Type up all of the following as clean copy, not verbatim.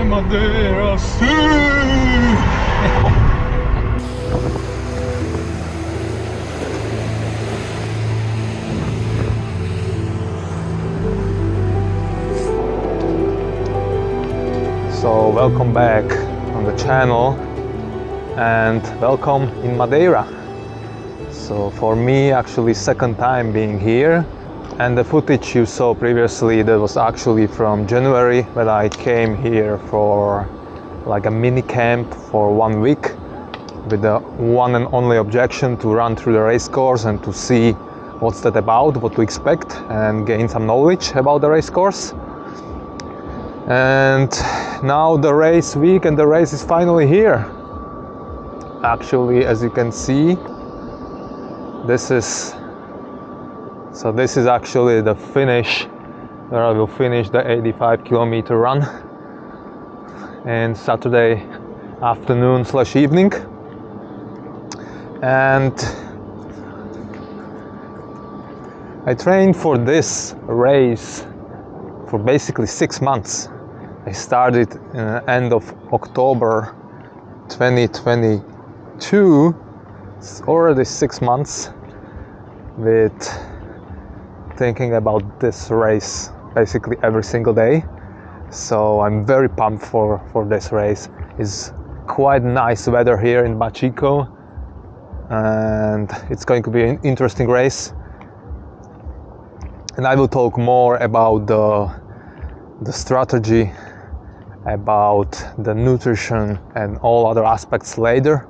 Madeira. So welcome back on the channel and welcome in Madeira. So for me, actually second time being here, and the footage you saw previously, that was actually from January when I came here for like a mini camp for 1 week with the one and only objection to run through the race course and to see what's that about, what to expect, and gain some knowledge about the race course. And now the race week and the race is finally here. Actually, as you can see, this is actually the finish where I will finish the 85-kilometer run and Saturday afternoon/evening. And I trained for this race for basically 6 months. I started end of October 2022. It's already 6 months with thinking about this race basically every single day. So I'm very pumped for this race. It's quite nice weather here in Bachico and it's going to be an interesting race. And I will talk more about the strategy, about the nutrition and all other aspects later.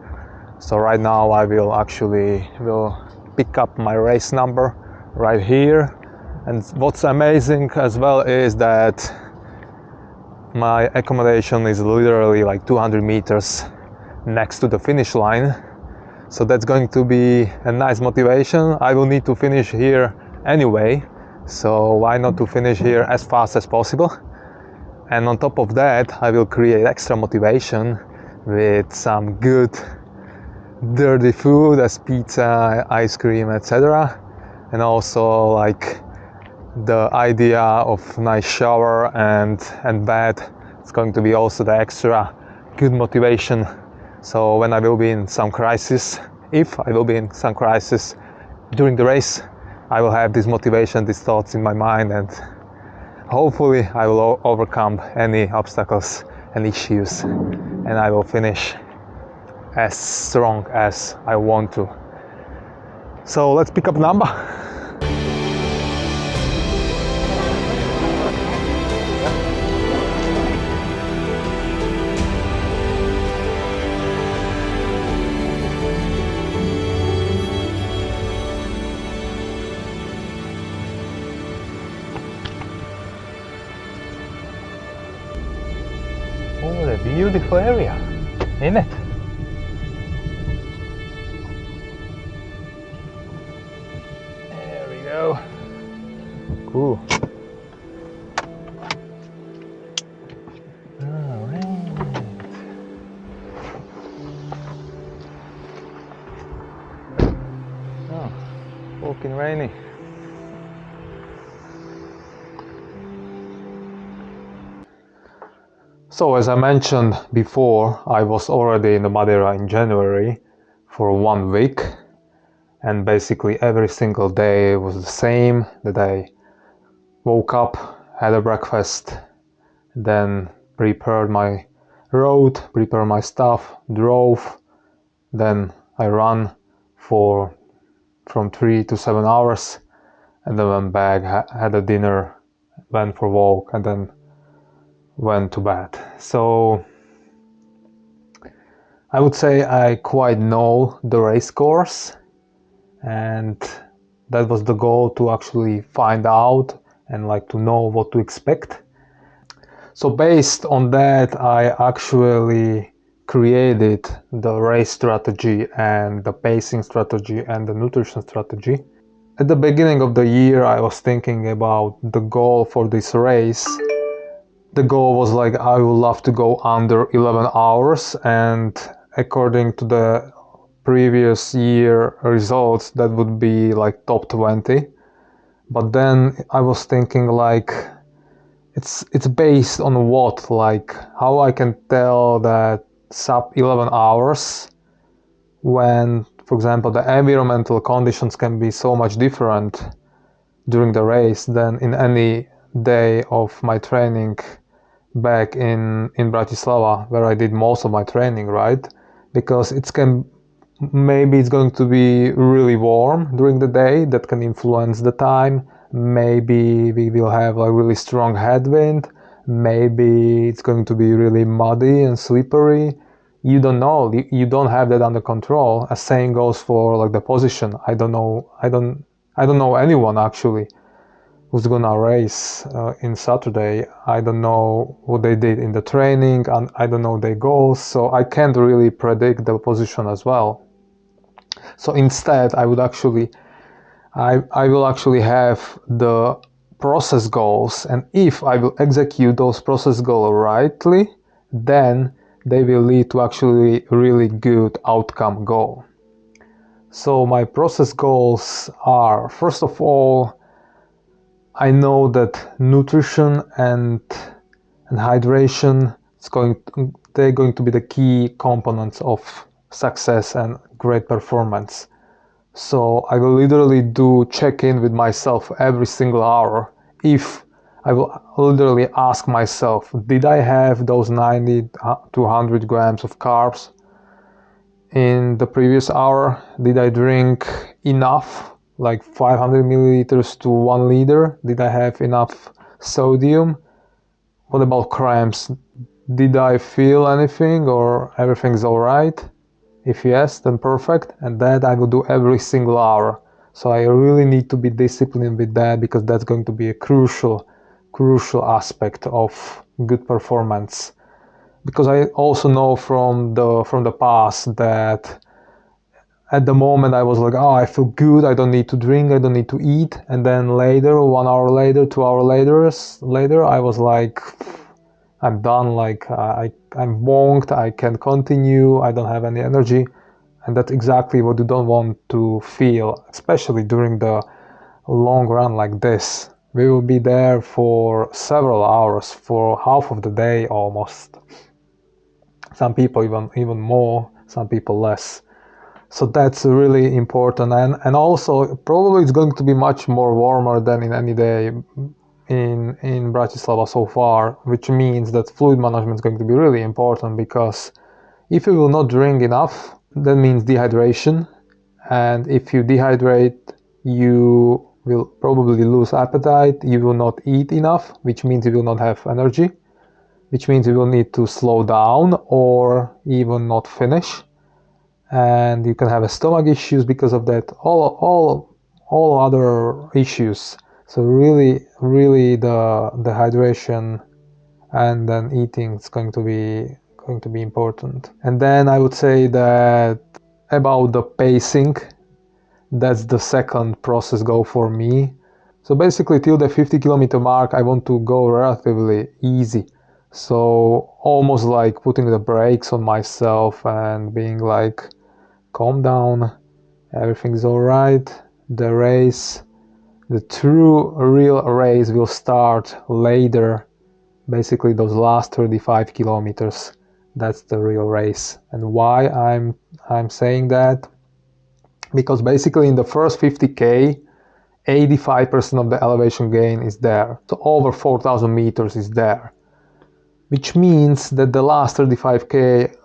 So right now I will pick up my race number right here. And what's amazing as well is that my accommodation is literally like 200 meters next to the finish line. So that's going to be a nice motivation. I will need to finish here anyway, so why not to finish here as fast as possible. And on top of that, I will create extra motivation with some good dirty food as pizza, ice cream, etc. And also like the idea of nice shower and bed. It's going to be also the extra good motivation. So when I will be in some crisis, if I will be in some crisis during the race, I will have this motivation, these thoughts in my mind, and hopefully I will overcome any obstacles and issues, and I will finish as strong as I want to. So let's pick up a number. What a beautiful area, isn't it? There we go. Cool. Alright. Oh, walking rainy. So as I mentioned before, I was already in the Madeira in January for 1 week, and basically every single day was the same, that I woke up, had a breakfast, then prepared my road, prepared my stuff, drove, then I ran from 3 to 7 hours, and then went back, had a dinner, went for a walk, and then went to bed. So I would say I quite know the race course, and that was the goal, to actually find out and like to know what to expect. So based on that, I actually created the race strategy and the pacing strategy and the nutrition strategy. At the beginning of the year, I was thinking about the goal for this race. The goal was like, I would love to go under 11 hours, and according to the previous year results, that would be like top 20. But then I was thinking like, it's based on what? Like, how I can tell that sub 11 hours when, for example, the environmental conditions can be so much different during the race than in any day of my training back in Bratislava, where I did most of my training, right? Because maybe it's going to be really warm during the day, that can influence the time. Maybe we will have a really strong headwind. Maybe it's going to be really muddy and slippery. You don't know. You don't have that under control. As saying goes for like the position. I don't know anyone actually who's gonna race in Saturday. I don't know what they did in the training, and I don't know their goals, so I can't really predict the position as well. So instead, I will actually have the process goals, and if I will execute those process goals rightly, then they will lead to actually really good outcome goal. So my process goals are, first of all, I know that nutrition and hydration they're going to be the key components of success and great performance. So I will literally do check-in with myself every single hour. If I will literally ask myself, did I have those 90 to 100 grams of carbs in the previous hour? Did I drink enough, like 500 milliliters to 1 liter? Did I have enough sodium? What about cramps? Did I feel anything, or everything's alright? If yes, then perfect. And that I will do every single hour. So I really need to be disciplined with that, because that's going to be a crucial aspect of good performance. Because I also know from the past that at the moment I was like, oh, I feel good, I don't need to drink, I don't need to eat. And then later, 1 hour later, 2 hours later, I was like, I'm done, like I'm wonked, I can't continue, I don't have any energy. And that's exactly what you don't want to feel, especially during the long run like this. We will be there for several hours, for half of the day almost. Some people even more, some people less. So that's really important, and also probably it's going to be much more warmer than in any day in Bratislava so far, which means that fluid management is going to be really important, because if you will not drink enough, that means dehydration, and if you dehydrate, you will probably lose appetite, you will not eat enough, which means you will not have energy, which means you will need to slow down or even not finish, and you can have stomach issues because of that, all other issues. So really the hydration and then eating is going to be important. And then I would say that about the pacing, that's the second process goal for me. So basically till the 50-kilometer mark, I want to go relatively easy. So almost like putting the brakes on myself and being like, calm down, everything's alright. The true real race will start later. Basically those last 35 kilometers, that's the real race. And why I'm saying that? Because basically in the first 50k, 85% of the elevation gain is there. So over 4,000 meters is there. Which means that the last 35k,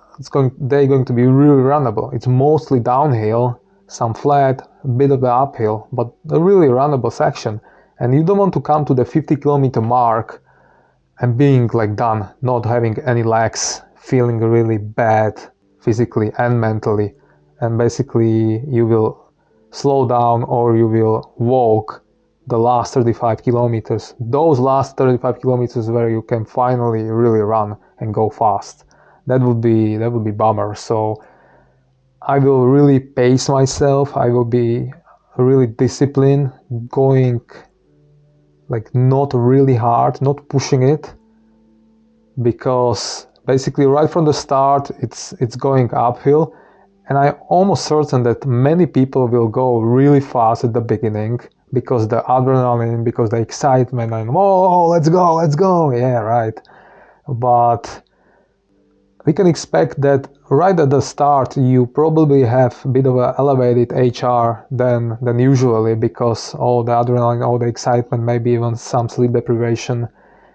they're going to be really runnable. It's mostly downhill, some flat, a bit of the uphill, but a really runnable section. And you don't want to come to the 50-kilometer mark and being like done, not having any legs, feeling really bad physically and mentally. And basically you will slow down or you will walk the last 35 kilometers. Those last 35 kilometers where you can finally really run and go fast. that would be bummer. So I will really pace myself. I will be really disciplined, going like not really hard, not pushing it, because basically right from the start it's going uphill, and I'm almost certain that many people will go really fast at the beginning because the adrenaline, because the excitement, and oh, let's go, yeah, right. But we can expect that right at the start you probably have a bit of an elevated HR than usually, because all the adrenaline, all the excitement, maybe even some sleep deprivation.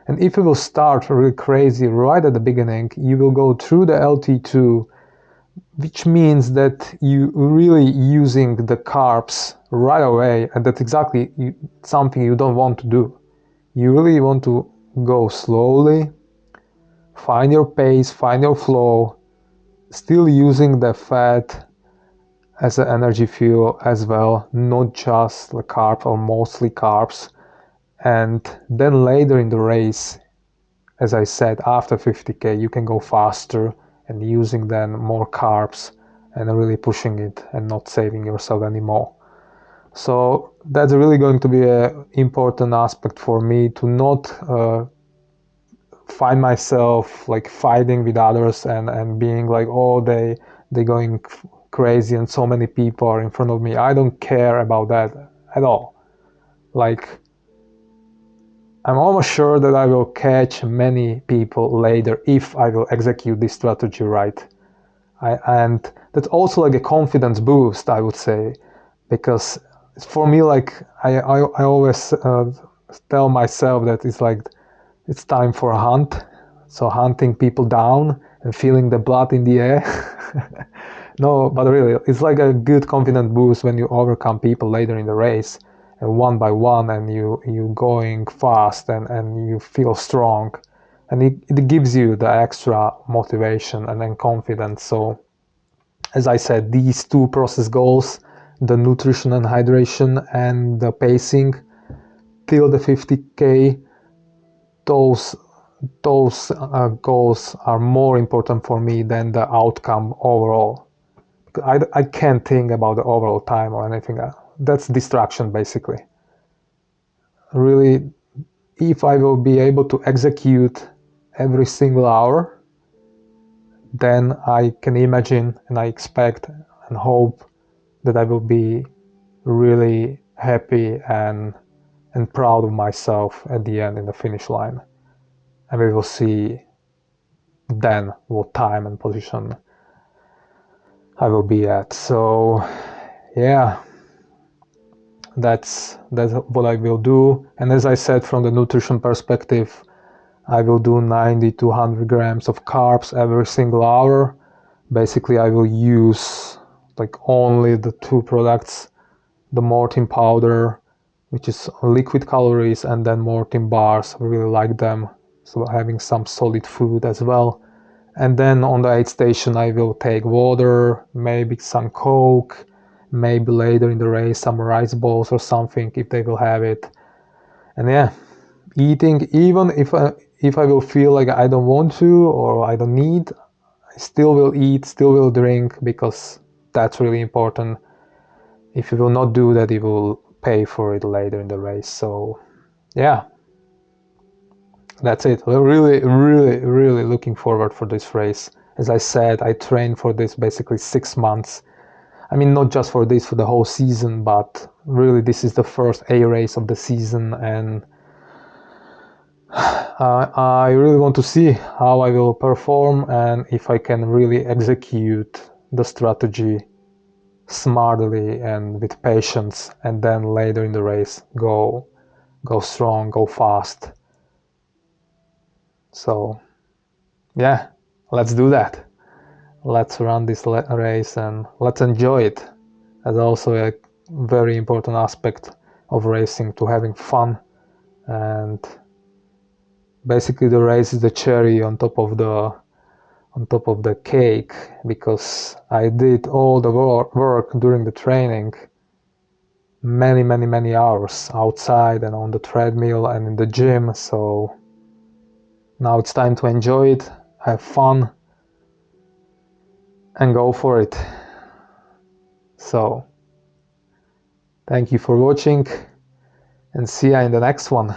And if you will start really crazy right at the beginning, you will go through the LT2, which means that you really using the carbs right away, and that's exactly something you don't want to do. You really want to go slowly, find your pace, find your flow, still using the fat as an energy fuel as well, not just the carbs or mostly carbs. And then later in the race, as I said, after 50k, you can go faster and using then more carbs and really pushing it and not saving yourself anymore. So that's really going to be an important aspect for me, to not find myself like fighting with others and being like, oh, they going crazy and so many people are in front of me. I don't care about that at all. Like, I'm almost sure that I will catch many people later if I will execute this strategy right. And that's also like a confidence boost, I would say, because for me, like I always tell myself that it's like it's time for a hunt. So hunting people down and feeling the blood in the air. No, but really, it's like a good confidence boost when you overcome people later in the race, and one by one, and you going fast and you feel strong, and it gives you the extra motivation and then confidence. So as I said, these two process goals, the nutrition and hydration and the pacing till the 50k, those goals are more important for me than the outcome overall. I can't think about the overall time or anything. That's distraction, basically. Really, if I will be able to execute every single hour, then I can imagine and I expect and hope that I will be really happy and proud of myself at the end in the finish line. And we will see then what time and position I will be at. So yeah, that's what I will do. And as I said, from the nutrition perspective, I will do 90 to 100 grams of carbs every single hour. Basically, I will use like only the two products, the Mortin powder, which is liquid calories, and then Mortin bars. I really like them, so having some solid food as well. And then on the aid station I will take water, maybe some Coke, maybe later in the race some rice balls or something if they will have it. And yeah, eating, even if I will feel like I don't want to or I don't need, I still will eat, still will drink, because that's really important. If you will not do that, you will pay for it later in the race. So yeah, that's it. We're really looking forward for this race. As I said, I trained for this basically 6 months. I mean, not just for this, for the whole season, but really this is the first A race of the season, and I really want to see how I will perform and if I can really execute the strategy smartly and with patience, and then later in the race go strong, go fast. So yeah, let's do that. Let's run this race and let's enjoy it. That's also a very important aspect of racing, to having fun. And basically the race is the cherry on top of the cake, because I did all the work during the training, many hours outside and on the treadmill and in the gym. So now it's time to enjoy it, have fun, and go for it. So thank you for watching and see ya in the next one.